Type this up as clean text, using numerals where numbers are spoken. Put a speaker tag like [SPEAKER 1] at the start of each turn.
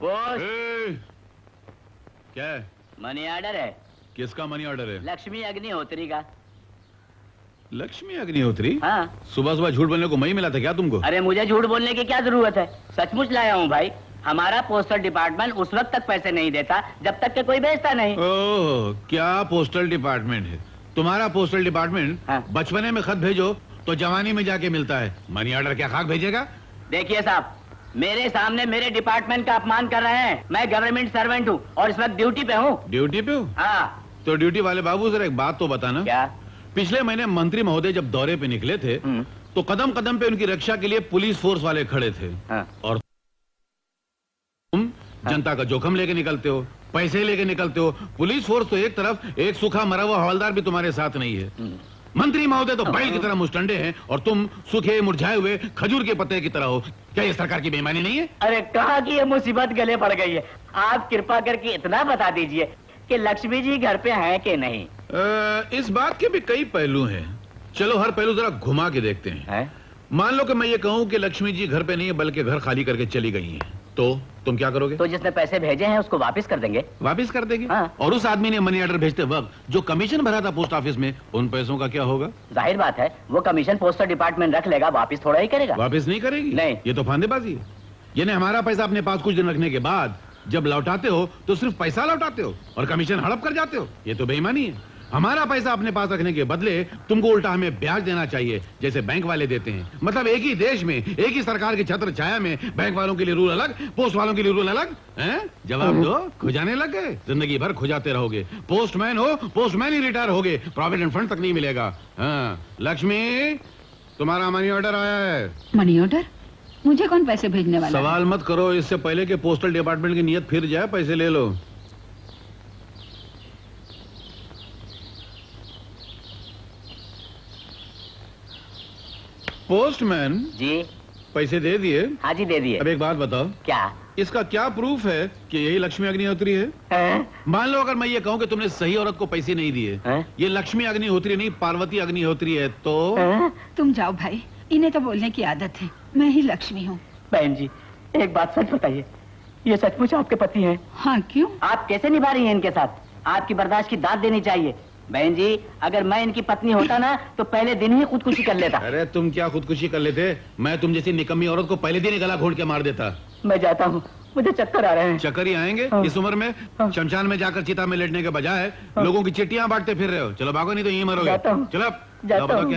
[SPEAKER 1] Post.
[SPEAKER 2] क्या है?
[SPEAKER 1] Money order है।
[SPEAKER 2] किसका मनी ऑर्डर है?
[SPEAKER 1] लक्ष्मी अग्निहोत्री का।
[SPEAKER 2] लक्ष्मी अग्निहोत्री?
[SPEAKER 1] हाँ।
[SPEAKER 2] सुबह सुबह झूठ बोलने को मई मिला था क्या तुमको?
[SPEAKER 1] अरे मुझे झूठ बोलने की क्या जरूरत है, सचमुच लाया हूँ भाई। हमारा पोस्टल डिपार्टमेंट उस वक्त तक पैसे नहीं देता जब तक कि कोई भेजता नहीं।
[SPEAKER 2] ओह, क्या पोस्टल डिपार्टमेंट है तुम्हारा? पोस्टल डिपार्टमेंट
[SPEAKER 1] हाँ।
[SPEAKER 2] बचपने में खत भेजो तो जवानी में जाके मिलता है। मनी ऑर्डर क्या खाक भेजेगा?
[SPEAKER 1] देखिए साहब, मेरे सामने मेरे डिपार्टमेंट का अपमान कर रहे हैं। मैं गवर्नमेंट सर्वेंट हूँ और इस वक्त ड्यूटी पे हूँ।
[SPEAKER 2] ड्यूटी पे हो?
[SPEAKER 1] हाँ।
[SPEAKER 2] तो ड्यूटी वाले बाबू जरा एक बात तो बताना।
[SPEAKER 1] क्या?
[SPEAKER 2] पिछले महीने मंत्री महोदय जब दौरे पे निकले थे तो कदम कदम पे उनकी रक्षा के लिए पुलिस फोर्स वाले खड़े थे।
[SPEAKER 1] हाँ।
[SPEAKER 2] और तुम जनता का जोखम लेके निकलते हो, पैसे लेके निकलते हो। पुलिस फोर्स तो एक तरफ, एक सूखा मरा हुआ हवलदार भी तुम्हारे साथ नहीं है। मंत्री महोदय तो बैल की तरह मुस्टंडे हैं और तुम सूखे मुरझाए हुए खजूर के पत्ते की तरह हो। क्या ये सरकार की बेईमानी नहीं है?
[SPEAKER 1] अरे कहा कि ये मुसीबत गले पड़ गई है। आप कृपा करके इतना बता दीजिए कि लक्ष्मी जी घर पे हैं कि नहीं।
[SPEAKER 2] इस बात के भी कई पहलू हैं। चलो हर पहलू जरा घुमा के देखते हैं। मान लो कि मैं ये कहूँ कि लक्ष्मी जी घर पे नहीं है बल्कि घर खाली करके चली गई हैं, तो तुम क्या करोगे?
[SPEAKER 1] तो जिसने पैसे भेजे हैं उसको वापस कर देंगे।
[SPEAKER 2] वापस कर देंगे?
[SPEAKER 1] हाँ।
[SPEAKER 2] और उस आदमी ने मनी ऑर्डर भेजते वक्त जो कमीशन भरा था पोस्ट ऑफिस में, उन पैसों का क्या होगा?
[SPEAKER 1] जाहिर बात है वो कमीशन पोस्टल डिपार्टमेंट रख लेगा, वापस थोड़ा ही करेगा।
[SPEAKER 2] वापस नहीं करेगी?
[SPEAKER 1] नहीं।
[SPEAKER 2] ये तो फांदेबाजी है। यानी हमारा पैसा अपने पास कुछ दिन रखने के बाद जब लौटाते हो तो सिर्फ पैसा लौटाते हो और कमीशन हड़प कर जाते हो। ये तो बेईमानी है। हमारा पैसा अपने पास रखने के बदले तुमको उल्टा हमें ब्याज देना चाहिए, जैसे बैंक वाले देते हैं। मतलब एक ही देश में, एक ही सरकार की छत्र छाया में बैंक वालों के लिए रूल अलग, पोस्ट वालों के लिए रूल अलग हैं? जवाब दो। खुजाने लग गए? जिंदगी भर खुजाते रहोगे। पोस्टमैन हो, पोस्टमैन ही रिटायर होगे, प्रोविडेंट फंड तक नहीं मिलेगा। हाँ। लक्ष्मी, तुम्हारा मनी ऑर्डर आया है।
[SPEAKER 3] Money order? मुझे कौन पैसे भेजने वाला?
[SPEAKER 2] सवाल मत करो, इससे पहले कि पोस्टल डिपार्टमेंट की नीयत फिर जाए, पैसे ले लो। पोस्टमैन
[SPEAKER 1] जी।
[SPEAKER 2] पैसे दे दिए?
[SPEAKER 1] हाँ जी दे दिए।
[SPEAKER 2] अब एक बात बताओ,
[SPEAKER 1] क्या?
[SPEAKER 2] इसका क्या प्रूफ है कि यही लक्ष्मी अग्निहोत्री है? मान लो अगर मैं ये कहूँ कि तुमने सही औरत को पैसे नहीं दिए, ये लक्ष्मी अग्निहोत्री नहीं पार्वती अग्निहोत्री है, तो?
[SPEAKER 3] तुम जाओ भाई, इन्हें तो बोलने की आदत है। मैं ही लक्ष्मी हूँ।
[SPEAKER 1] बहन जी एक बात सच बताइए, ये सचमुच आपके पति हैं?
[SPEAKER 3] हाँ। क्यों?
[SPEAKER 1] आप कैसे निभा रही हैं इनके साथ? आपकी बर्दाश्त की दाद देनी चाहिए। बहन जी अगर मैं इनकी पत्नी होता ना तो पहले दिन ही खुदकुशी कर लेता।
[SPEAKER 2] अरे तुम क्या खुदकुशी कर लेते? मैं तुम जैसी निकम्मी औरत को पहले दिन ही गला घोंट के मार देता।
[SPEAKER 1] मैं जाता हूँ, मुझे चक्कर आ रहे हैं।
[SPEAKER 2] चक्कर ही आएंगे?
[SPEAKER 1] हाँ।
[SPEAKER 2] इस उम्र में शमशान में जाकर चिता में लेटने के बजाय लोगों की चिट्ठियां बांटते फिर रहे हो। चलो भागो, नहीं तो यहीं मरोगे।
[SPEAKER 1] जाता हूँ।
[SPEAKER 2] चलो
[SPEAKER 1] जाता हूँ।